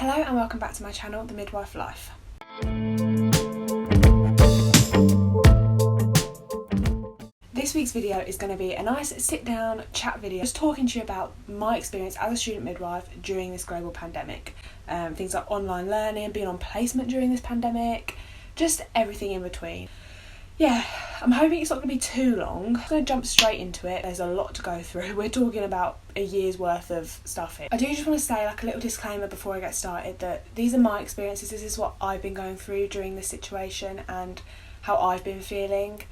Hello and welcome back to my channel, The Midwife Life. This week's video is going to be a nice sit down chat video, just talking to you about my experience as a student midwife during this global pandemic. Things like online learning, being on placement during this pandemic, just everything in between. Yeah, I'm hoping it's not going to be too long. I'm going to jump straight into it. There's a lot to go through. We're talking about a year's worth of stuff here. I do just want to say like a little disclaimer before I get started that these are my experiences. This is what I've been going through during this situation and how I've been feeling.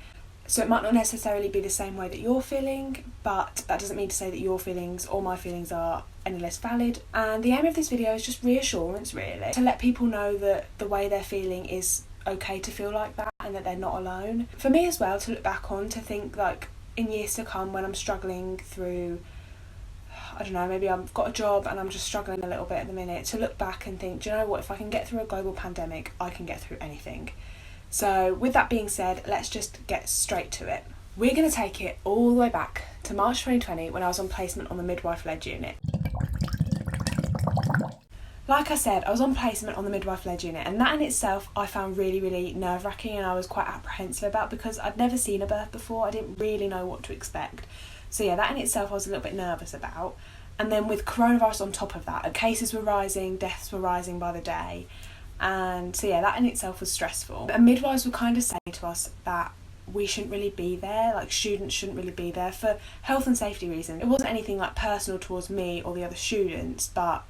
So it might not necessarily be the same way that you're feeling, but that doesn't mean to say that your feelings or my feelings are any less valid. And the aim of this video is just reassurance, really, to let people know that the way they're feeling is okay to feel like that and that they're not alone. For me as well, to look back on, to think like in years to come when I'm struggling through, I don't know, maybe I've got a job and I'm just struggling a little bit at the minute, to look back and think, do you know what, if I can get through a global pandemic, I can get through anything. So with that being said, let's just get straight to it. We're going to take it all the way back to March 2020 when I was on placement on the midwife-led unit. Like I said, I was on placement on the midwife-led unit, and that in itself I found really nerve-wracking, and I was quite apprehensive about because I'd never seen a birth before. I didn't really know what to expect. So yeah, that in itself I was a little bit nervous about. And then with coronavirus on top of that, cases were rising, deaths were rising by the day. And so yeah, that in itself was stressful. And midwives would kind of say to us that we shouldn't really be there, like students shouldn't really be there for health and safety reasons. It wasn't anything like personal towards me or the other students, but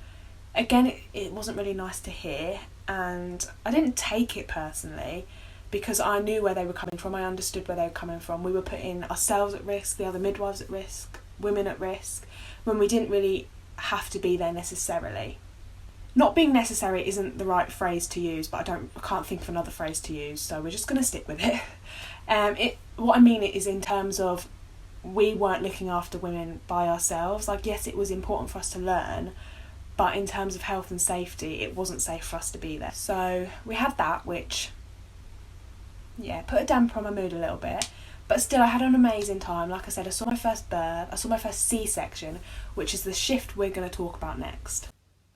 again, it wasn't really nice to hear, and I didn't take it personally because I knew where they were coming from. I understood where they were coming from. We were putting ourselves at risk, the other midwives at risk, women at risk, when we didn't really have to be there necessarily. Not being necessary isn't the right phrase to use, but I can't think of another phrase to use, so we're just going to stick with it. What I mean is in terms of we weren't looking after women by ourselves. Like, yes, it was important for us to learn, but in terms of health and safety, it wasn't safe for us to be there. So we had that, which, yeah, put a damper on my mood a little bit. But still, I had an amazing time. Like I said, I saw my first birth, I saw my first C-section, which is the shift we're going to talk about next.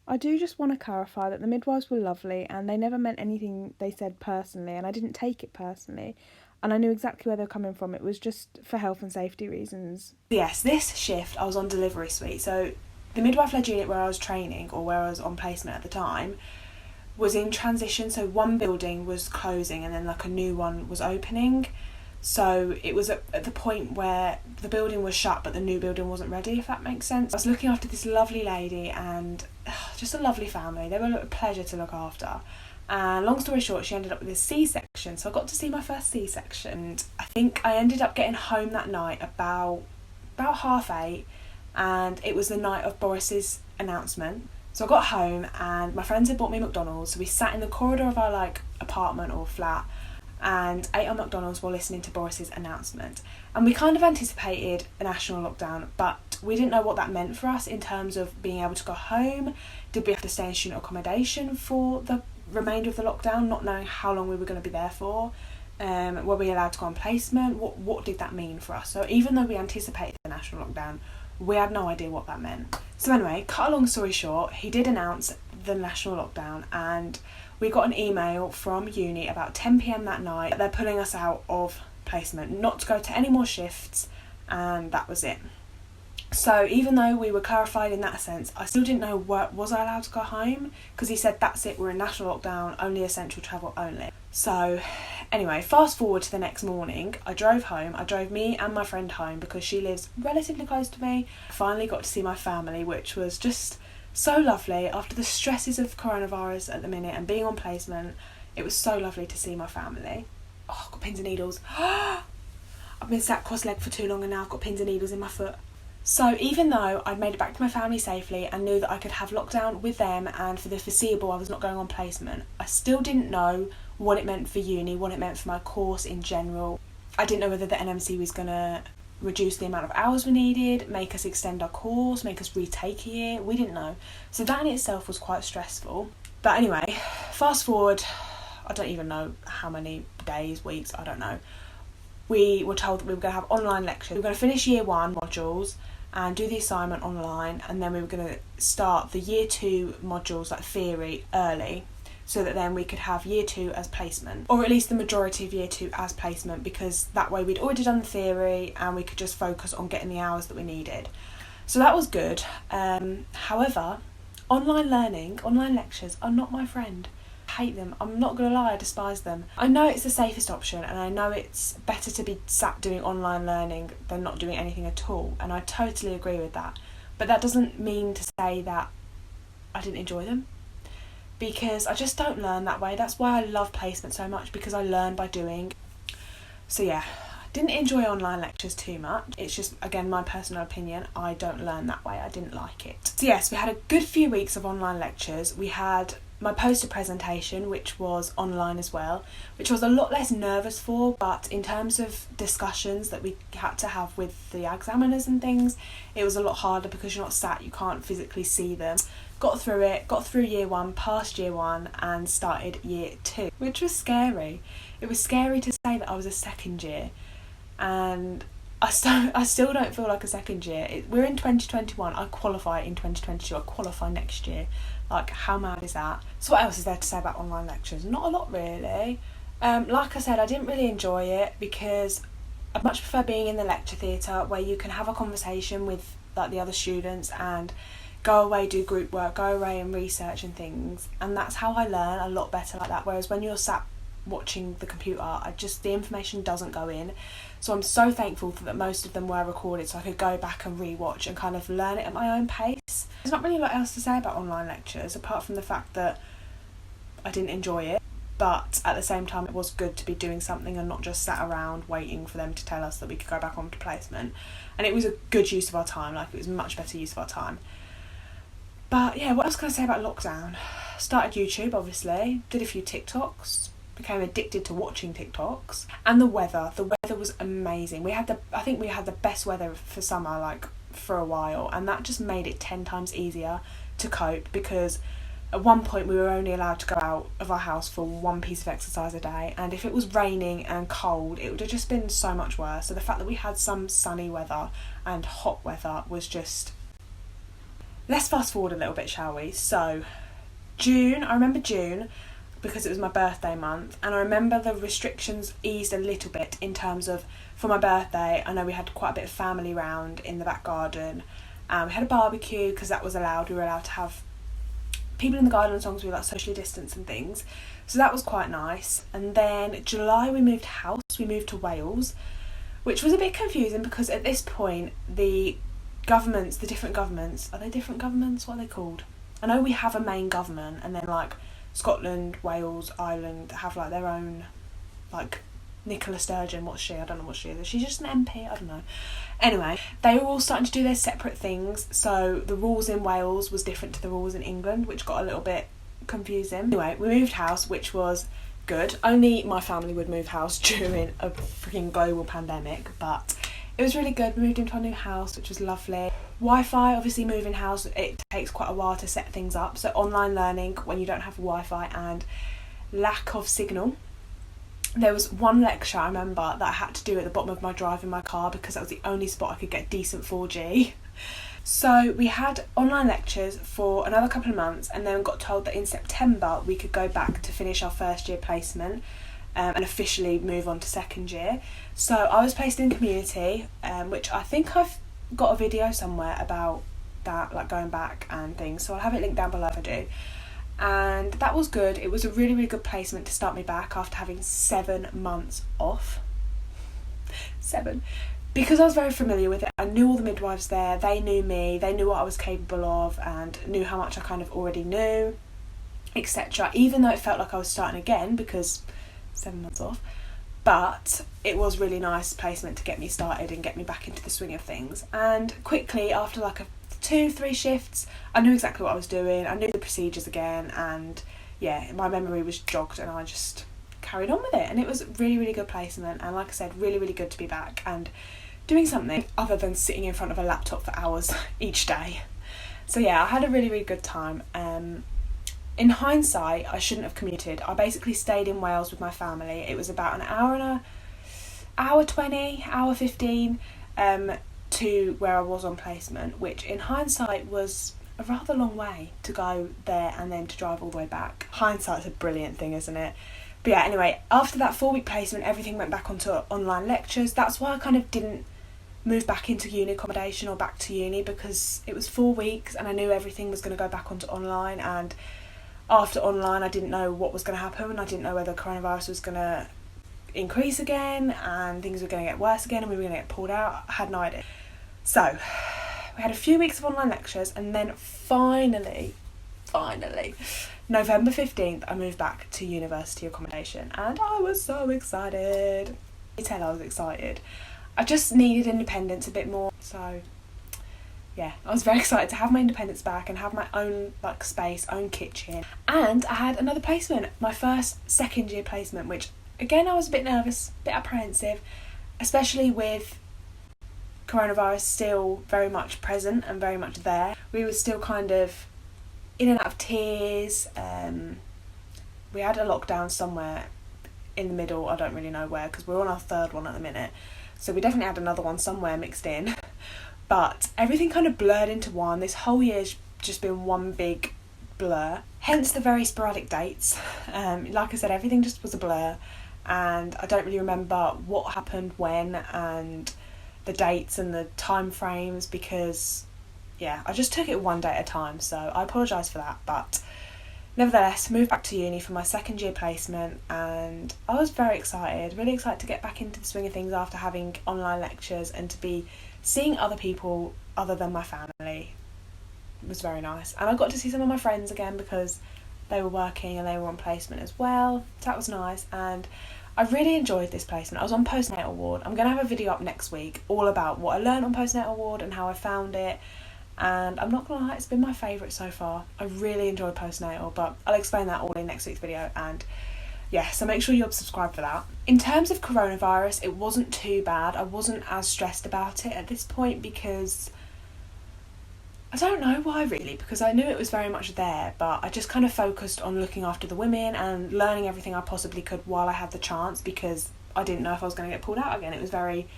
I do just want to clarify that the midwives were lovely and they never meant anything they said personally, and I didn't take it personally. And I knew exactly where they were coming from. It was just for health and safety reasons. Yes, this shift, I was on delivery suite. So the midwife-led unit where I was training, or where I was on placement at the time, was in transition. So one building was closing and then like a new one was opening. So it was at the point where the building was shut but the new building wasn't ready, if that makes sense. I was looking after this lovely lady and just a lovely family. They were a pleasure to look after. And long story short, she ended up with a C-section. So I got to see my first C-section. And I think I ended up getting home that night about 8:30. And it was the night of Boris's announcement. So I got home and my friends had bought me McDonald's, so we sat in the corridor of our like apartment or flat and ate our McDonald's while listening to Boris's announcement. And we kind of anticipated a national lockdown, but we didn't know what that meant for us in terms of being able to go home. Did we have to stay in student accommodation for the remainder of the lockdown, not knowing how long we were going to be there for? Were we allowed to go on placement? What did that mean for us? So even though we anticipated the national lockdown, we had no idea what that meant. So anyway, cut a long story short, he did announce the national lockdown and we got an email from uni about 10 p.m. that night that they're pulling us out of placement, not to go to any more shifts, and that was it. So even though we were clarified in that sense, I still didn't know was I allowed to go home, because he said that's it, we're in national lockdown, only essential travel only. So anyway, fast forward to the next morning, I drove me and my friend home because she lives relatively close to me. I finally got to see my family, which was just so lovely. After the stresses of coronavirus at the minute and being on placement, it was so lovely to see my family. Oh, I've got pins and needles. I've been sat cross-legged for too long and now I've got pins and needles in my foot. So even though I'd made it back to my family safely and knew that I could have lockdown with them and for the foreseeable I was not going on placement, I still didn't know what it meant for uni, what it meant for my course in general. I didn't know whether the NMC was going to reduce the amount of hours we needed, make us extend our course, make us retake a year. We didn't know. So that in itself was quite stressful. But anyway, fast forward, I don't even know how many days, weeks, I don't know. We were told that we were going to have online lectures. We were going to finish year one modules and do the assignment online, and then we were going to start the year 2 modules, like theory, early, so that then we could have year 2 as placement, or at least the majority of year 2 as placement, because that way we'd already done the theory and we could just focus on getting the hours that we needed. So that was good. However, online lectures are not my friend. I hate them. I'm not going to lie, I despise them. I know it's the safest option, and I know it's better to be sat doing online learning than not doing anything at all, and I totally agree with that. But that doesn't mean to say that I didn't enjoy them, because I just don't learn that way. That's why I love placement so much, because I learn by doing. So yeah, didn't enjoy online lectures too much. It's just, again, my personal opinion. I don't learn that way. I didn't like it. So yes, we had a good few weeks of online lectures. We had my poster presentation, which was online as well, which I was a lot less nervous for, but in terms of discussions that we had to have with the examiners and things, it was a lot harder because you're not sat, you can't physically see them. Got through it, got through year 1, passed year 1, and started year 2, which was scary. It was scary to say that I was a second year, and I still don't feel like a second year. We're in 2021, I qualify in 2022, I qualify next year. Like, how mad is that? So what else is there to say about online lectures? Not a lot, really. Like I said, I didn't really enjoy it because I much prefer being in the lecture theatre, where you can have a conversation with like the other students and go away, do group work, go away and research and things, and that's how I learn a lot better like that. Whereas when you're sat watching the computer, the information doesn't go in. So I'm so thankful that most of them were recorded, so I could go back and re-watch and kind of learn it at my own pace. There's not really a lot else to say about online lectures, apart from the fact that I didn't enjoy it, but at the same time it was good to be doing something and not just sat around waiting for them to tell us that we could go back on to placement. And it was a good use of our time, like it was much better use of our time. But yeah, what else can I say about lockdown? Started YouTube, obviously, did a few TikToks, became addicted to watching TikToks. And the weather was amazing. I think we had the best weather for summer, like, for a while, and that just made it 10 times easier to cope, because at one point we were only allowed to go out of our house for one piece of exercise a day, and if it was raining and cold it would have just been so much worse. So the fact that we had some sunny weather and hot weather was just... Let's fast forward a little bit, shall we? So June, I remember June because it was my birthday month, and I remember the restrictions eased a little bit in terms of, for my birthday, I know we had quite a bit of family round in the back garden. We had a barbecue because that was allowed. We were allowed to have people in the garden as long as we were like socially distanced and things. So that was quite nice. And then July we moved house. We moved to Wales, which was a bit confusing because at this point the different governments, are they different governments? What are they called? I know we have a main government, and then like Scotland, Wales, Ireland have like their own, like Nicola Sturgeon, what's she? I don't know what she is. Is she just an MP? I don't know. Anyway, they were all starting to do their separate things, so the rules in Wales was different to the rules in England, which got a little bit confusing. Anyway, we moved house, which was good. Only my family would move house during a freaking global pandemic, but it was really good. We moved into our new house, which was lovely. Wi-Fi, obviously moving house, it takes quite a while to set things up, so online learning when you don't have Wi-Fi and lack of signal. There was one lecture I remember that I had to do at the bottom of my drive in my car because that was the only spot I could get decent 4G. So we had online lectures for another couple of months, and then got told that in September we could go back to finish our first year placement and officially move on to second year. So I was placed in community, which I think I've got a video somewhere about that, like going back and things, so I'll have it linked down below if I do. And that was good. It was a really, really good placement to start me back after having 7 months off. 7. Because I was very familiar with it, I knew all the midwives there, they knew me, they knew what I was capable of and knew how much I kind of already knew, etc. Even though it felt like I was starting again because 7 months off. But it was really nice placement to get me started and get me back into the swing of things. And quickly, after like 2-3 shifts, I knew exactly what I was doing, I knew the procedures again, and yeah, my memory was jogged and I just carried on with it. And it was really, really good placement, and like I said, really, really good to be back and doing something other than sitting in front of a laptop for hours each day. So yeah, I had a really, really good time. In hindsight, I shouldn't have commuted. I basically stayed in Wales with my family. It was about an hour 20, hour 15. to where I was on placement, which in hindsight was a rather long way to go there and then to drive all the way back. Hindsight's a brilliant thing, isn't it? But yeah, anyway, after that 4-week placement, everything went back onto online lectures. That's why I kind of didn't move back into uni accommodation or back to uni, because it was 4 weeks and I knew everything was going to go back onto online, and after online I didn't know what was going to happen, and I didn't know whether coronavirus was going to increase again and things were going to get worse again and we were going to get pulled out. I had no idea. So we had a few weeks of online lectures, and then finally, November 15th, I moved back to university accommodation, and I was so excited. You tell I was excited. I just needed independence a bit more, so yeah, I was very excited to have my independence back and have my own like space, own kitchen. And I had another placement, my first second year placement, which again I was a bit nervous, a bit apprehensive, especially with coronavirus still very much present and very much there. We were still kind of in and out of tiers. We had a lockdown somewhere in the middle, I don't really know where, because we're on our third one at the minute. So we definitely had another one somewhere mixed in. But everything kind of blurred into one. This whole year's just been one big blur. Hence the very sporadic dates. Like I said, everything just was a blur. And I don't really remember what happened when and the dates and the time frames, because yeah, I just took it one day at a time. So I apologise for that. But nevertheless, moved back to uni for my second year placement, and I was very excited, really excited to get back into the swing of things after having online lectures and to be seeing other people other than my family. It was very nice. And I got to see some of my friends again because they were working and they were on placement as well. So that was nice, and I really enjoyed this placement. I was on postnatal ward. I'm going to have a video up next week all about what I learned on postnatal ward and how I found it. And I'm not going to lie, it's been my favourite so far. I really enjoyed postnatal, but I'll explain that all in next week's video. And yeah, so make sure you're subscribed for that. In terms of coronavirus, it wasn't too bad. I wasn't as stressed about it at this point because I don't know why really, because I knew it was very much there, but I just kind of focused on looking after the women and learning everything I possibly could while I had the chance, because I didn't know if I was going to get pulled out again. It was very,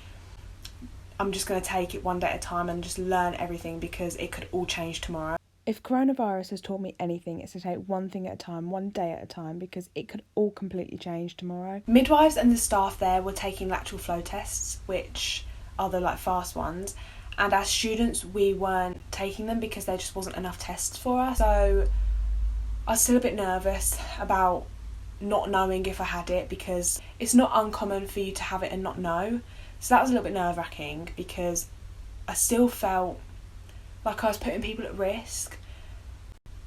I'm just going to take it one day at a time and just learn everything because it could all change tomorrow. If coronavirus has taught me anything, it's to take one thing at a time, one day at a time, because it could all completely change tomorrow. Midwives and the staff there were taking lateral flow tests, which are the like fast ones, and as students we weren't taking them because there just wasn't enough tests for us. So I was still a bit nervous about not knowing if I had it, because it's not uncommon for you to have it and not know. So that was a little bit nerve-wracking because I still felt like I was putting people at risk.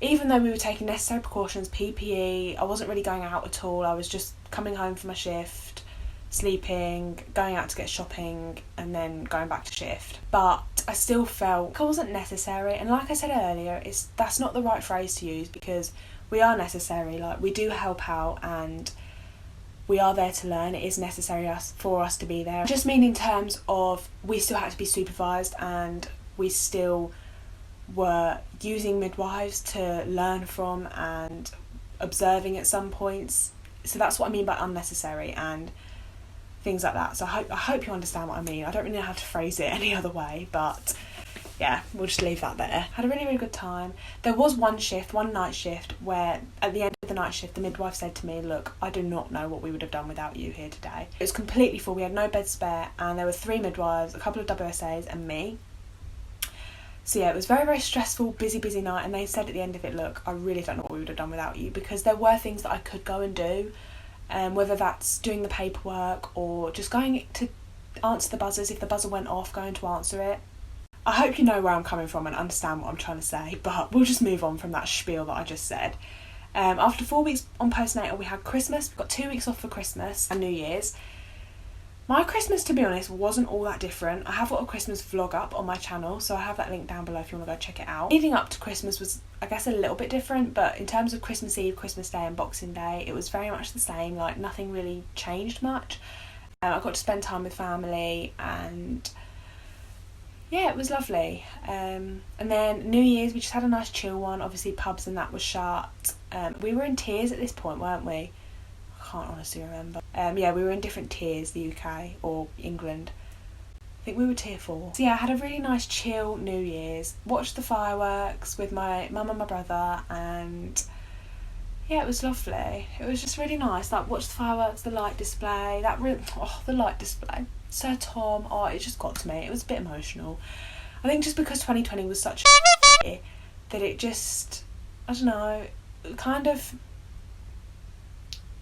Even though we were taking necessary precautions, PPE, I wasn't really going out at all. I was just coming home from my shift, sleeping, going out to get shopping, and then going back to shift. But I still felt like I wasn't necessary. And like I said earlier, that's not the right phrase to use, because we are necessary. Like, we do help out and we are there to learn. It is necessary for us to be there. I just mean in terms of we still had to be supervised, and we still were using midwives to learn from and observing at some points. So that's what I mean by unnecessary and things like that. So I hope you understand what I mean. I don't really know how to phrase it any other way, but yeah, we'll just leave that there. Had a really, really good time. There was one night shift, where at the end of the night shift, the midwife said to me, look, I do not know what we would have done without you here today. It was completely full. We had no bed spare, and there were 3 midwives, a couple of WSAs and me. So yeah, it was very, very stressful, busy night, and they said at the end of it, look, I really don't know what we would have done without you, because there were things that I could go and do, whether that's doing the paperwork or just going to answer the buzzers. If the buzzer went off, going to answer it. I hope you know where I'm coming from and understand what I'm trying to say, but we'll just move on from that spiel that I just said. After 4 weeks on postnatal, we had Christmas. We got 2 weeks off for Christmas and New Year's. My Christmas, to be honest, wasn't all that different. I have got a Christmas vlog up on my channel, so I have that link down below if you want to go check it out. Leading up to Christmas was, I guess, a little bit different, but in terms of Christmas Eve, Christmas Day and Boxing Day, it was very much the same. Like, nothing really changed much. I got to spend time with family, and yeah, it was lovely. And then New Year's, we just had a nice chill one. Obviously, pubs and that was shut. We were in tiers at this point, weren't we? I can't honestly remember. Yeah, we were in different tiers, the UK or England. think we were tier 4. So yeah, I had a really nice chill New Year's, watched the fireworks with my mum and my brother, and yeah, it was lovely. It was just really nice, like watch the fireworks, the light display, the light display. Sir Tom, it just got to me. It was a bit emotional. I think just because 2020 was such a year that it just, I don't know, kind of,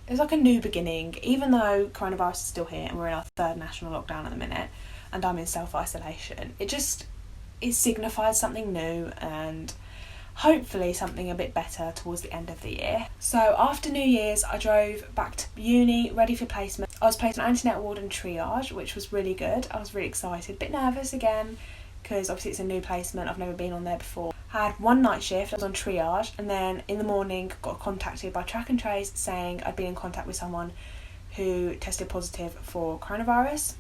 it was like a new beginning, even though coronavirus is still here and we're in our 3rd national lockdown at the minute and I'm in self-isolation. It signified something new and hopefully something a bit better towards the end of the year. So after New Year's, I drove back to uni, ready for placement. I was placed on antenatal ward and triage, which was really good. I was really excited, a bit nervous again, because obviously it's a new placement, I've never been on there before. I had one night shift, I was on triage, and then in the morning got contacted by Track and Trace saying I'd been in contact with someone who tested positive for coronavirus,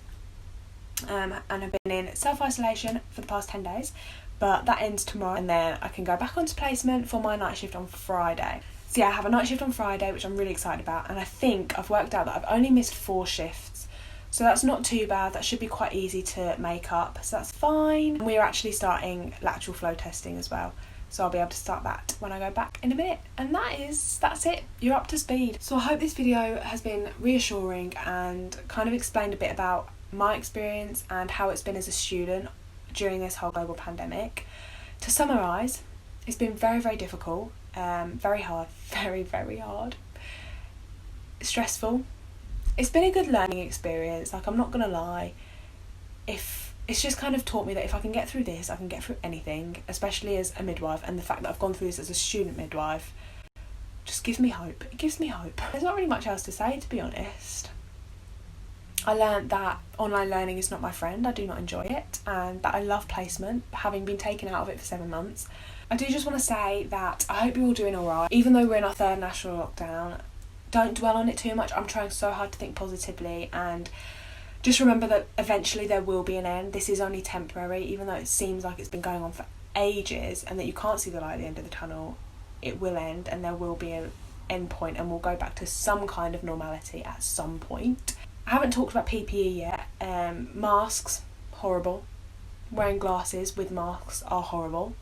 and I've been in self-isolation for the past 10 days, but that ends tomorrow, and then I can go back onto placement for my night shift on Friday. So yeah, I have a night shift on Friday, which I'm really excited about, and I think I've worked out that I've only missed 4 shifts. So that's not too bad, that should be quite easy to make up, so that's fine. And we're actually starting lateral flow testing as well, so I'll be able to start that when I go back in a minute. And that's it, you're up to speed. So I hope this video has been reassuring and kind of explained a bit about my experience and how it's been as a student during this whole global pandemic. To summarise, it's been very, very difficult, very hard, very, very hard, stressful. It's been a good learning experience, like I'm not gonna lie. If it's just kind of taught me that if I can get through this, I can get through anything, especially as a midwife, and the fact that I've gone through this as a student midwife just gives me hope. It gives me hope. There's not really much else to say, to be honest. I learned that online learning is not my friend, I do not enjoy it, and that I love placement, having been taken out of it for 7 months. I do just want to say that I hope you're all doing alright, even though we're in our 3rd national lockdown. Don't dwell on it too much. I'm trying so hard to think positively, and just remember that eventually there will be an end. This is only temporary, even though it seems like it's been going on for ages and that you can't see the light at the end of the tunnel. It will end, and there will be an end point, and we'll go back to some kind of normality at some point. I haven't talked about PPE yet. Masks, horrible. Wearing glasses with masks are horrible.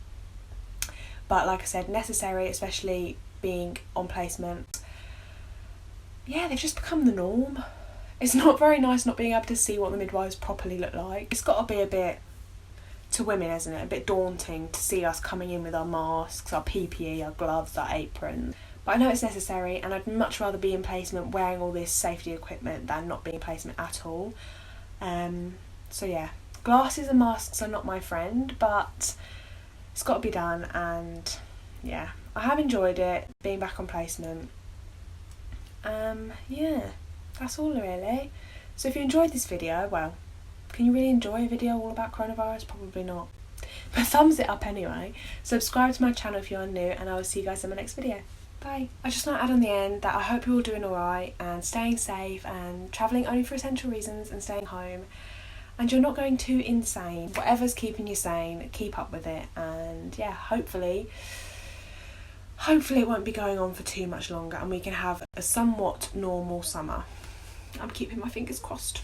But like I said, necessary, especially being on placement. Yeah, they've just become the norm. It's not very nice not being able to see what the midwives properly look like. It's got to be a bit, to women, isn't it, a bit daunting to see us coming in with our masks, our PPE, our gloves, our aprons. But I know it's necessary, and I'd much rather be in placement wearing all this safety equipment than not being in placement at all. So yeah, glasses and masks are not my friend, but it's got to be done, and yeah, I have enjoyed it, being back on placement. Yeah, that's all really. So if you enjoyed this video, well, can you really enjoy a video all about coronavirus? Probably not. But thumbs it up anyway. Subscribe to my channel if you're new, and I will see you guys in my next video. Bye. I just want to add on the end that I hope you're all doing alright and staying safe and travelling only for essential reasons and staying home, and you're not going too insane. Whatever's keeping you sane, keep up with it, and yeah, hopefully it won't be going on for too much longer and we can have a somewhat normal summer. I'm keeping my fingers crossed.